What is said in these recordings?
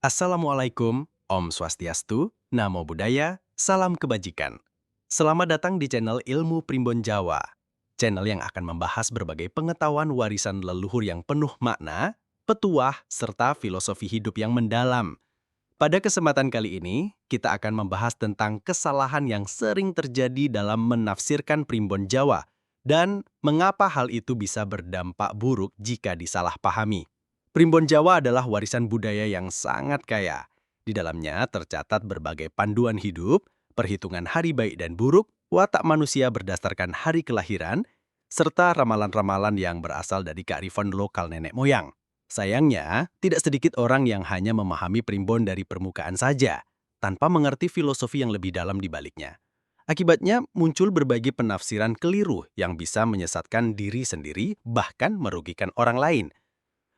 Assalamualaikum, Om Swastiastu, Namo Buddhaya, Salam Kebajikan. Selamat datang di channel Ilmu Primbon Jawa, channel yang akan membahas berbagai pengetahuan warisan leluhur yang penuh makna, petuah, serta filosofi hidup yang mendalam. Pada kesempatan kali ini, kita akan membahas tentang kesalahan yang sering terjadi dalam menafsirkan Primbon Jawa dan mengapa hal itu bisa berdampak buruk jika disalahpahami. Primbon Jawa adalah warisan budaya yang sangat kaya. Di dalamnya tercatat berbagai panduan hidup, perhitungan hari baik dan buruk, watak manusia berdasarkan hari kelahiran, serta ramalan-ramalan yang berasal dari kearifan lokal nenek moyang. Sayangnya, tidak sedikit orang yang hanya memahami primbon dari permukaan saja, tanpa mengerti filosofi yang lebih dalam di baliknya. Akibatnya, muncul berbagai penafsiran keliru yang bisa menyesatkan diri sendiri, bahkan merugikan orang lain.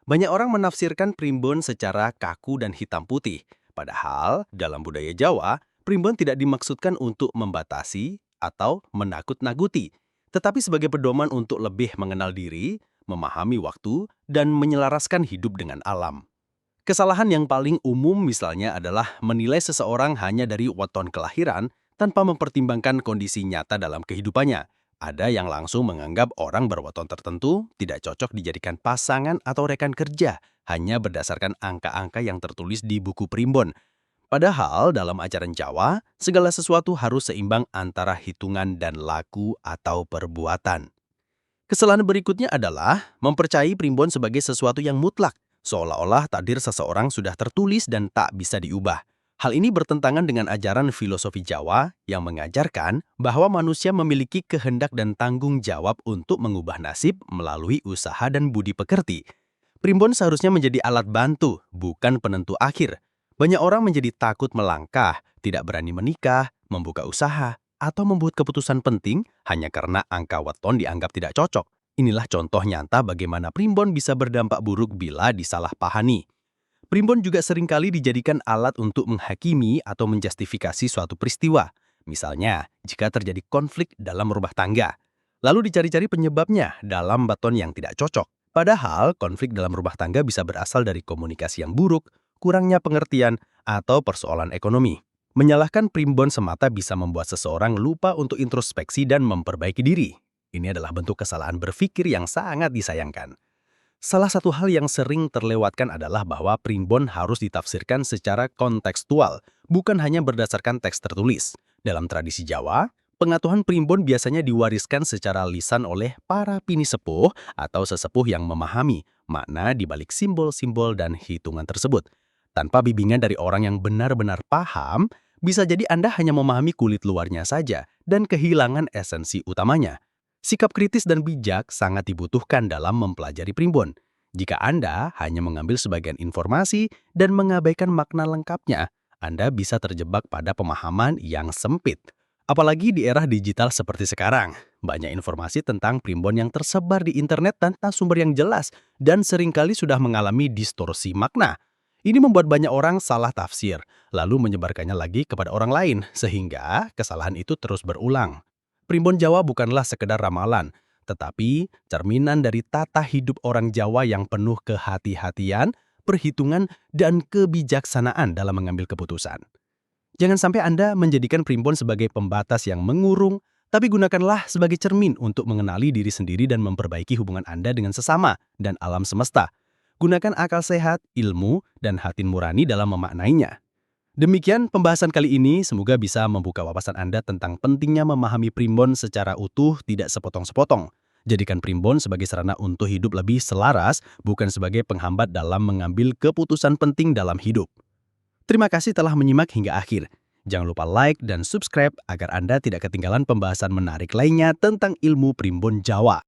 Banyak orang menafsirkan primbon secara kaku dan hitam putih, padahal dalam budaya Jawa, primbon tidak dimaksudkan untuk membatasi atau menakut-nakuti, tetapi sebagai pedoman untuk lebih mengenal diri, memahami waktu, dan menyelaraskan hidup dengan alam. Kesalahan yang paling umum misalnya adalah menilai seseorang hanya dari weton kelahiran tanpa mempertimbangkan kondisi nyata dalam kehidupannya. Ada yang langsung menganggap orang berweton tertentu tidak cocok dijadikan pasangan atau rekan kerja hanya berdasarkan angka-angka yang tertulis di buku primbon. Padahal dalam ajaran Jawa, segala sesuatu harus seimbang antara hitungan dan laku atau perbuatan. Kesalahan berikutnya adalah mempercayai primbon sebagai sesuatu yang mutlak, seolah-olah takdir seseorang sudah tertulis dan tak bisa diubah. Hal ini bertentangan dengan ajaran filosofi Jawa yang mengajarkan bahwa manusia memiliki kehendak dan tanggung jawab untuk mengubah nasib melalui usaha dan budi pekerti. Primbon seharusnya menjadi alat bantu, bukan penentu akhir. Banyak orang menjadi takut melangkah, tidak berani menikah, membuka usaha, atau membuat keputusan penting hanya karena angka weton dianggap tidak cocok. Inilah contoh nyata bagaimana primbon bisa berdampak buruk bila disalahpahami. Primbon juga seringkali dijadikan alat untuk menghakimi atau menjustifikasi suatu peristiwa. Misalnya, jika terjadi konflik dalam rumah tangga, lalu dicari-cari penyebabnya dalam weton yang tidak cocok. Padahal, konflik dalam rumah tangga bisa berasal dari komunikasi yang buruk, kurangnya pengertian, atau persoalan ekonomi. Menyalahkan primbon semata bisa membuat seseorang lupa untuk introspeksi dan memperbaiki diri. Ini adalah bentuk kesalahan berpikir yang sangat disayangkan. Salah satu hal yang sering terlewatkan adalah bahwa primbon harus ditafsirkan secara kontekstual, bukan hanya berdasarkan teks tertulis. Dalam tradisi Jawa, pengetahuan primbon biasanya diwariskan secara lisan oleh para pinisepuh atau sesepuh yang memahami makna di balik simbol-simbol dan hitungan tersebut. Tanpa bimbingan dari orang yang benar-benar paham, bisa jadi Anda hanya memahami kulit luarnya saja dan kehilangan esensi utamanya. Sikap kritis dan bijak sangat dibutuhkan dalam mempelajari primbon. Jika Anda hanya mengambil sebagian informasi dan mengabaikan makna lengkapnya, Anda bisa terjebak pada pemahaman yang sempit. Apalagi di era digital seperti sekarang, banyak informasi tentang primbon yang tersebar di internet tanpa sumber yang jelas dan seringkali sudah mengalami distorsi makna. Ini membuat banyak orang salah tafsir, lalu menyebarkannya lagi kepada orang lain, sehingga kesalahan itu terus berulang. Primbon Jawa bukanlah sekedar ramalan, tetapi cerminan dari tata hidup orang Jawa yang penuh kehati-hatian, perhitungan, dan kebijaksanaan dalam mengambil keputusan. Jangan sampai Anda menjadikan primbon sebagai pembatas yang mengurung, tapi gunakanlah sebagai cermin untuk mengenali diri sendiri dan memperbaiki hubungan Anda dengan sesama dan alam semesta. Gunakan akal sehat, ilmu, dan hati nurani dalam memaknainya. Demikian pembahasan kali ini, semoga bisa membuka wawasan Anda tentang pentingnya memahami primbon secara utuh, tidak sepotong-sepotong. Jadikan primbon sebagai sarana untuk hidup lebih selaras, bukan sebagai penghambat dalam mengambil keputusan penting dalam hidup. Terima kasih telah menyimak hingga akhir. Jangan lupa like dan subscribe agar Anda tidak ketinggalan pembahasan menarik lainnya tentang ilmu primbon Jawa.